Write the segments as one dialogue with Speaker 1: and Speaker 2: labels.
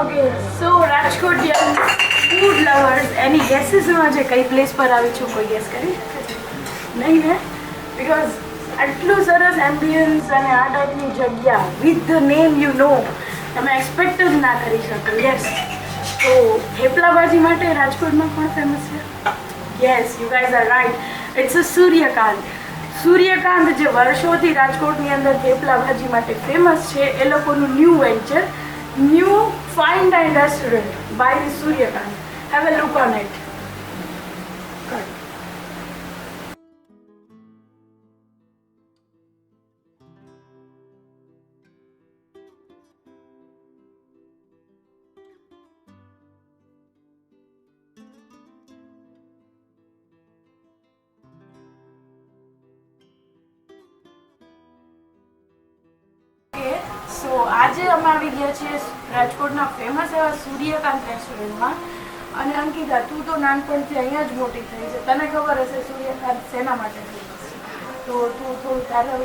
Speaker 1: Okay, so Rajkotian food lovers, any guesses હું આજે કઈ પ્લેસ પર આવી છું? કોઈ ગેસ કરી નહીં ને? Because આટલું સરસ એમ્બિયન્સ અને આ ટાઈપની જગ્યા with the name you know તમે એક્સપેક્ટ જ ના કરી શકો. યસ, તો થેપલા ભાજી માટે રાજકોટમાં કોણ ફેમસ છે? Yes, you guys are right. It's a Suryakant. Suryakant જે વર્ષોથી રાજકોટની અંદર થેપલા ભાજી માટે ફેમસ છે, એ લોકોનું new venture, new fine dine restaurant by the Suryakant. Have a look on it. Good. સો આજે અમે આવી ગયા છીએ રાજકોટના ફેમસ એવા સૂર્યકાંત રેસ્ટોરન્ટમાં. અને અંકિતા, તું તો નાનપણથી અહીંયા જ મોટી થઈ છે, તને ખબર હશે સૂર્યકાંત શેના માટે ફેમસ છે. તો તું થોડું તારા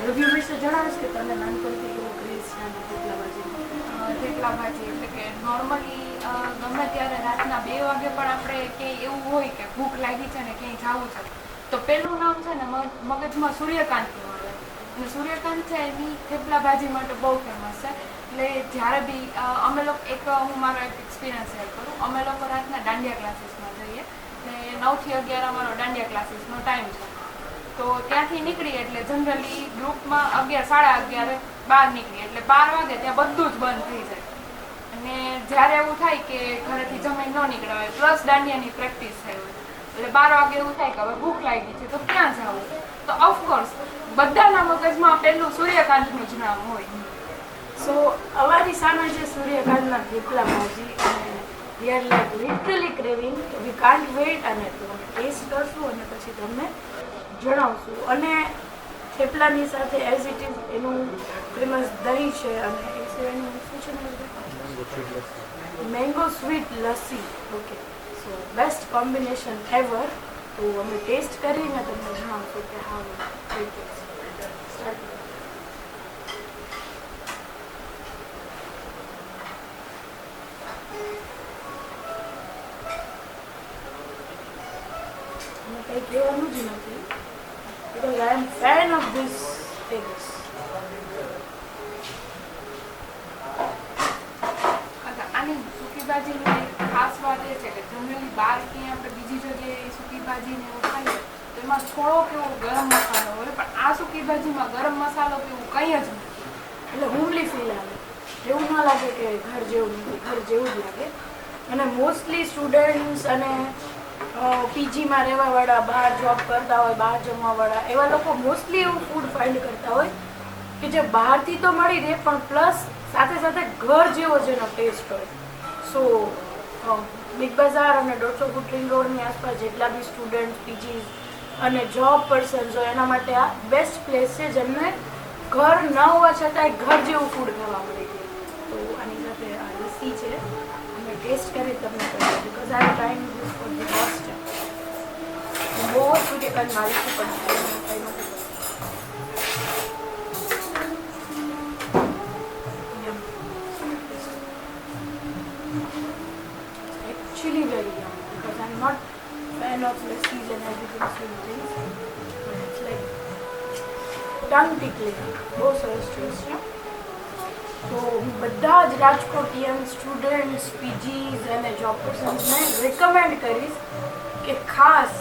Speaker 1: રિવ્યૂ વિશે જણાવીશ કે તને નાનપણથી કેવો ક્રેઝ છે થેપલા ભાજી?
Speaker 2: થેપલા ભાજી એટલે કે નોર્મલી ગમે ત્યારે રાતના 2 વાગે પણ આપણે ક્યાંય એવું હોય કે ભૂખ લાગી છે ને ક્યાંય જવું છે, તો પહેલું નામ છે ને મગજમાં સૂર્યકાંતનું આવે. અને સૂર્યકાંત છે એની થેપલા ભાજી માટે બહુ ફેમસ છે. એટલે જ્યારે બી અમે લોકો હું મારો એક એક્સપિરિયન્સ શેર કરું. અમે લોકો રાતના દાંડિયા ક્લાસીસમાં જઈએ, એટલે 9 થી 11 અમારો દાંડિયા ક્લાસીસનો ટાઈમ છે. તો ત્યાંથી નીકળીએ એટલે જનરલી ગ્રુપમાં 11, સાડા 11 બહાર નીકળીએ એટલે 12 વાગે ત્યાં બધું જ બંધ થઈ જાય. અને જ્યારે એવું થાય કે ઘરેથી જમીન ન નીકળ્યા હોય પ્લસ દાંડિયાની પ્રેક્ટિસ થઈ હોય એટલે 12 વાગે એવું થાય કે હવે ભૂખ લાગી છે તો ક્યાં જવું, તો ઓફકોર્સ બધાના મગજમાં પેલું સૂર્યકાંતનું જ નામ હોય.
Speaker 1: સો અમારી સામે છે સૂર્યકાંતના થેપલા ભાજી અને we are like literally craving. We can't wait અને ટેસ્ટ કરશું અને પછી તમને જણાવશું. અને થેપલાની સાથે એઝ ઇટ ઇઝ એનું ફેમસ દહીં છે અને એ સિવાયનું શું છે? Mango sweet lassi. Okay, so best combination ever. તો અમે ટેસ્ટ કરીને તમને જણાવશું કે હા સ્ટાર્ટ. કંઈ કહેવાનું જ નથી because I am fan of this things.
Speaker 2: આની સૂકી ભાજીની ખાસ વાત એ છે કે જનરલી બહાર ક્યાંય આપણે બીજી જગ્યાએ સૂકી ભાજીને એવું ખાઈએ તો એમાં થોડોક એવો ગરમ મસાલો હોય, પણ આ સૂકી ભાજીમાં ગરમ મસાલો કે એવું કંઈ જ નથી.
Speaker 1: એટલે હોમલી ફીલ આવે, એવું ન લાગે કે ઘર જેવું નથી, ઘર જેવું જ લાગે. અને મોસ્ટલી સ્ટુડન્ટ્સ અને પીજીમાં રહેવાવાળા, બહાર જોબ કરતા હોય, બહાર જમવાવાળા, એવા લોકો મોસ્ટલી એવું ફૂડ ફાઇન્ડ કરતા હોય કે જે બહારથી તો મળી રહે પણ પ્લસ સાથે સાથે ઘર જેવો જેનો ટેસ્ટ હોય. સો બિગ બજાર અને 150 ફૂટ રિંગ રોડની આસપાસ જેટલા બી સ્ટુડન્ટ, પીજીસ અને જોબ પર્સન્સ હોય એના માટે આ બેસ્ટ પ્લેસ છે જેમને ઘર ન હોવા છતાંય ઘર જેવું ફૂડ ખાવા મળી જાય. તો આની સાથે આ લસ્સી છે, અમે ટેસ્ટ કરી તમને કહીએ because I M trying this for the first time. બહુ સૂર્યકાંત મારીશું પણ કંઈ નથી. Actually very young because I'm not fan of lassis and everything sweet things, but it's like tongue tickling. બહુ સરસ ટેસ્ટ છે. તો બધા જ રાજકોટિયન સ્ટુડન્ટ્સ, પીજીસ અને જોબ પર્સન્સને રેકમેન્ડ કરીશ કે ખાસ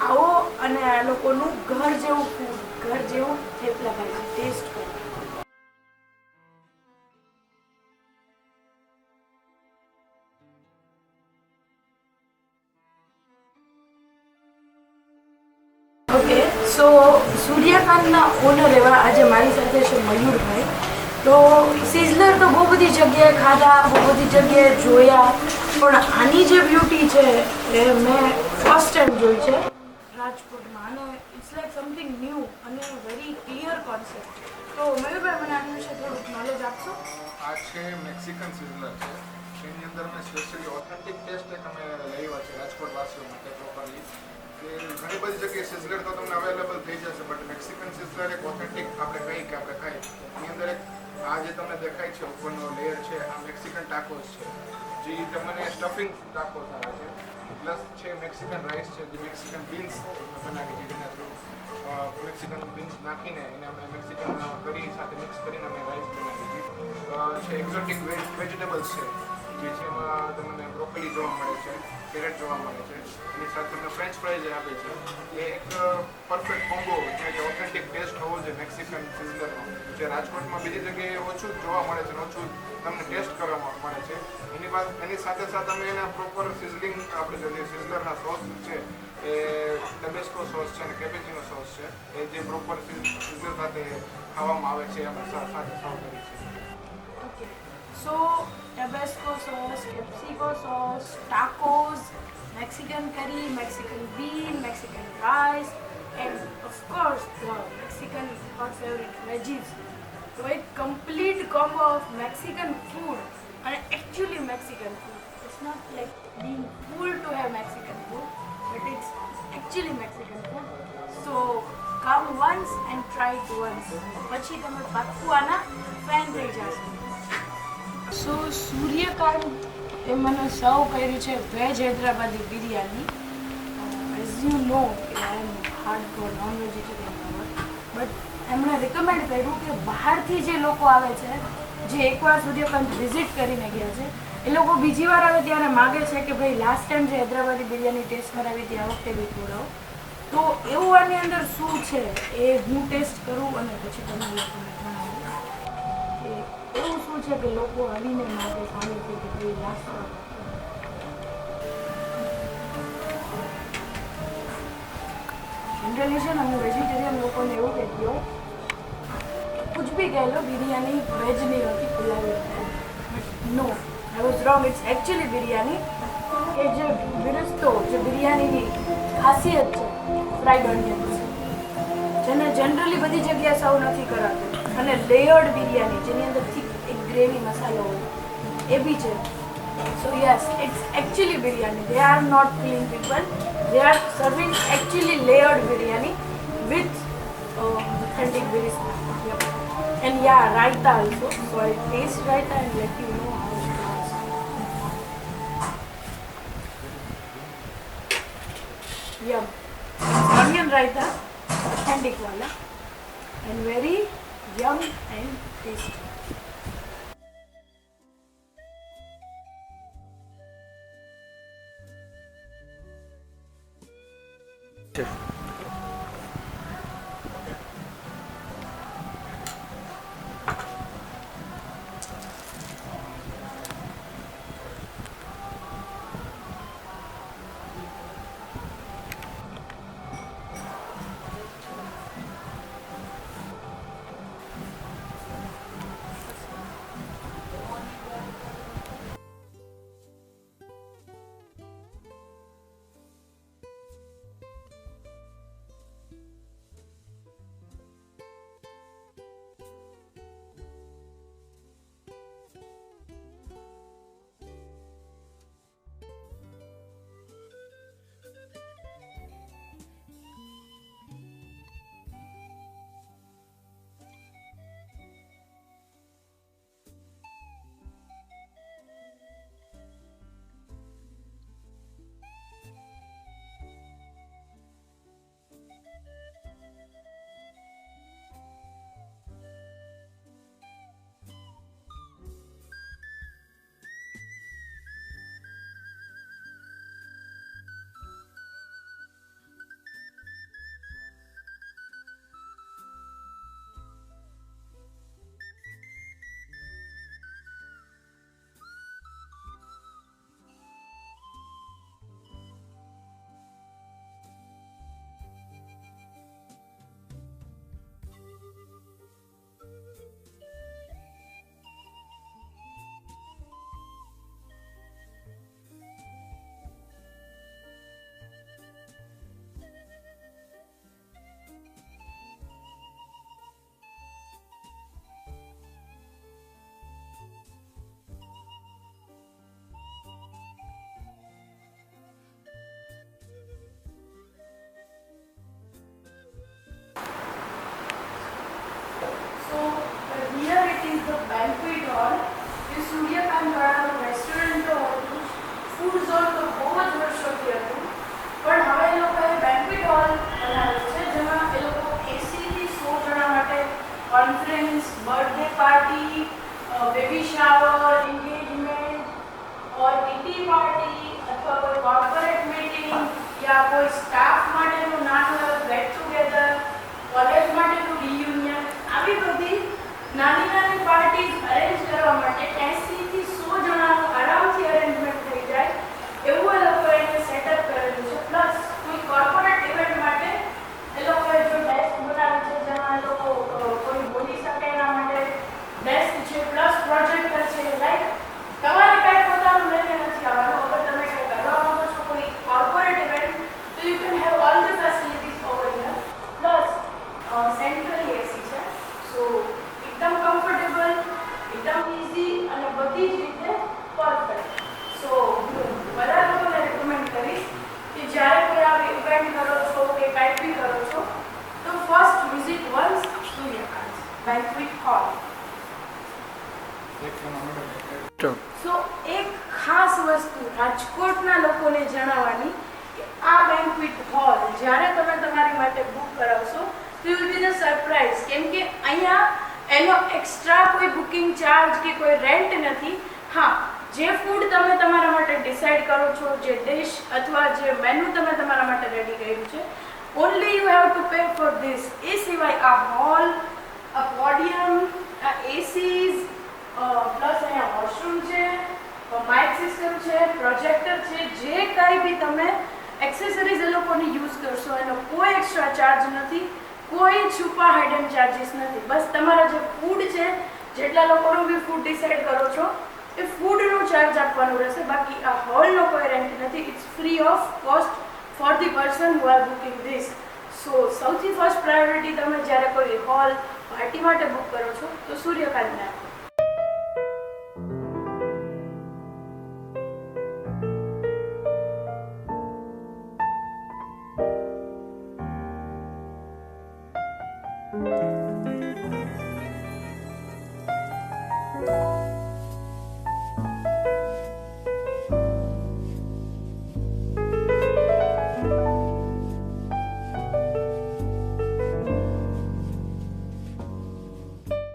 Speaker 1: આવો અને આ લોકોનું ઘર જેવું ફૂડ, ઘર જેવું થેપલા ભાજી ટેસ્ટ કરો. ઓકે, સો સૂર્યકાંતના ઓનર એવા આજે મારી સાથે છે મયુરભાઈ. તો સિઝલર તો બહુ બધી જગ્યાએ ખાધા, બહુ બધી જગ્યાએ જોયા, પણ આની જે બ્યુટી છે એ મેં ફર્સ્ટ ટાઈમ જોઈ છે રાજકોટમાં. અને ઇટ્સ લાઈક સમથિંગ ન્યૂ અને વેરી ક્લિયર કોન્સેપ્ટ. તો મયુરભાઈ, મને આની વિશે થોડુંક નોલેજ આપશો?
Speaker 3: આ છે મેક્સિકન સિઝલર છે. એની અંદર મેં સ્પેશિયલી ઓથેન્ટિક ટેસ્ટ એક અમે લાવ્યા છે રાજકોટ વાસીઓ માટે પ્રોપરલી. કે ઘણી બધી જગ્યાએ સિઝલર તો તમને અવેલેબલ થઈ જશે, બટ મેક્સિકન સિઝલર એક ઓથેન્ટિક આપણે કહીએ કે આપણે ખાઈએ એની અંદર એક આ જે તમને દેખાય છે ઉપરનો લેયર છે આ મેક્સિકન ટાકોસ છે જે તમને સ્ટફિંગ ટાકોસ આવે છે, પ્લસ છે મેક્સિકન રાઈસ છે જે મેક્સિકન બીન્સ બનાવી છે, જેના થ્રુ મેક્સિકન બીન્સ નાખીને એને અમે મેક્સિકન કરી સાથે મિક્સ કરીને અમે રાઈસ બનાવી છે એક્ઝોટિક વેજીટેબલ્સ છે જે છે એમાં તમને બ્રોકોલી જોવા મળે છે, કેરેટ જોવા મળે છે, એની સાથે તમને ફ્રેન્ચ ફ્રાઈઝ આપે છે. એ એક પરફેક્ટ કોમ્બો છે કે ઓથેન્ટિક ટેસ્ટ હોવો જોઈએ મેક્સિકન સિઝલરનો, જે રાજકોટમાં બીજી જગ્યાએ ઓછું જ જોવા મળે છે અને ઓછું તમને ટેસ્ટ કરવા મળે છે. એની સાથે સાથે અમે એના પ્રોપર સિઝલિંગ આપણે જે સિઝલરના સોસ છે એ ટબેસ્કો સોસ છે અને કેપેચિનો સોસ છે એ જે પ્રોપર સિઝલર સાથે ખાવામાં આવે છે અમે સાથે સર્વ કરીએ છીએ.
Speaker 1: Okay. So, Tabasco sauce, Capsico sauce, tacos, Mexican curry, Mexican bean, Mexican rice, and of course the Mexican hot favorite veggies. So, a complete combo of Mexican food and actually Mexican food. It's not like being cool to have Mexican food, but it's actually Mexican food. So, come once and try it once. પછી તમે પાક્કું આના fan થઈ જશો. સો સૂર્યકાંત એ મને serve કર્યું છે veg Hyderabadi biryani. As you know કે I am hardcore non vegetarian lover, but એમણે રિકમેન્ડ કર્યું કે બહારથી જે લોકો આવે છે જે એકવાર સૂર્યકાંત વિઝિટ કરીને ગયા છે એ લોકો બીજી વાર આવે ત્યારે માગે છે કે ભાઈ લાસ્ટ ટાઈમ જે હૈદરાબાદી બિરયાની ટેસ્ટ કરાવી હતી આ વખતે બી ખવડાવો. તો એવું આની અંદર શું છે એ હું ટેસ્ટ કરું અને પછી તમને લોકોને જણાવું કે એવું શું છે કે લોકો આવીને માગે સામે કે ભાઈ લાસ્ટ જનરલી છે ને હું વેજીટેરિયન લોકોને એવું કહેતી હોઉં कुछ भी कह लो बिरयानी वेज नहीं होती, पुलाव होता है, but no I was wrong. It's actually biryani કે જે વિરસ્તો જે બિરયાનીની ખાસિયત છે ફ્રાઈડ ઓનિયન્સ જેને જનરલી બધી જગ્યાએ સર્વ નથી કરાતું, અને લેયર્ડ બિરયાની જેની અંદર થીક એક ગ્રેવી મસાલો હોય એ બી છે. So yes it's actually biryani. They are not clean people, they are serving actually layered biryani with authentic biryani. Yep. And yeah, raita also. So I'll taste raita and let you know how it was. Yum. It's onion raita, authentic wala, and very yum and tasty. Conference, birthday party, baby shower, engagement or kitty party અથવા કોઈ corporate meeting યા કોઈ staff માટેનું નાનું get together, college માટેનું reunion, આવી બધી નાની નાની પાર્ટીઝ અરેન્જ કરવા માટે 80 થી 100 જણાનું આરામથી અરેન્જમેન્ટ થઈ જાય એવું એ લોકોએ એને સેટઅપ કરેલું છે. પ્લસ કોઈ કોર્પોરેટ ઇવેન્ટ માટે એ લોકોએ જો ડેસ્ક બનાવ્યું છે જેમાં એ લોકો કોઈ બોલી શકે એના માટે ડેસ્ક છે, પ્લસ પ્રોજેક્ટર છે. લાઈક તમારે કાંઈ પોતાનું લઈને નથી આવવાનું. અગર તમે કંઈ કરવા માંગો છો કોઈ કોર્પોરેટ ઇવેન્ટ તો you can have all the facilities over here. Plus centrally AC છે, સો એકદમ કમ્ફર્ટેબલ, એકદમ ઇઝી અને બધી જ રીતે પરફેક્ટ. સો હું બધા લોકોને રેકમેન્ડ કરીશ કે જ્યારે કોઈ આવી ઇવેન્ટ કરો છો કે કાંઈ બી કરો છો તો first visit once Suryakant banquet hall. So એક ખાસ વસ્તુ રાજકોટના લોકોને જણાવવાની કે આ બેન્ક્વેટ હોલ જ્યારે તમે તમારી માટે બુક કરાવશો તો you will be the surprise, કેમ કે અહીંયા એનો એક્સ્ટ્રા કોઈ બુકિંગ ચાર્જ કે કોઈ રેન્ટ નથી. હા, જે ફૂડ તમે તમારા માટે ડિસાઈડ કરો છો, જે ડિશ અથવા જે મેનુ તમે તમારા માટે રેડી કર્યું છે, only you have to pay for this. એ સિવાય આ હોલ, આ પોડિયમ, આ એસીઝ, પ્લસ અહીંયા વોશરૂમ છે, માઇક સિસ્ટમ છે, પ્રોજેક્ટર છે, જે કાંઈ બી તમે એક્સેસરીઝ એ લોકોની યુઝ કરશો એનો કોઈ એક્સ્ટ્રા ચાર્જ નથી, કોઈ છુપા હિડન ચાર્જીસ નથી. બસ તમારા જે ફૂડ છે, જેટલા લોકોનું બી ફૂડ ડિસાઈડ કરો છો એ ફૂડનો ચાર્જ આપવાનું રહેશે. બાકી આ હોલનો કોઈ રેન્ટ નથી. It's free of cost for the person who are booking this. So સૌથી ફર્સ્ટ પ્રાયોરિટી તમે જ્યારે કોઈ હોલ પાર્ટી માટે બુક કરો છો તો સૂર્યકાંતને આપો.
Speaker 3: Thank you.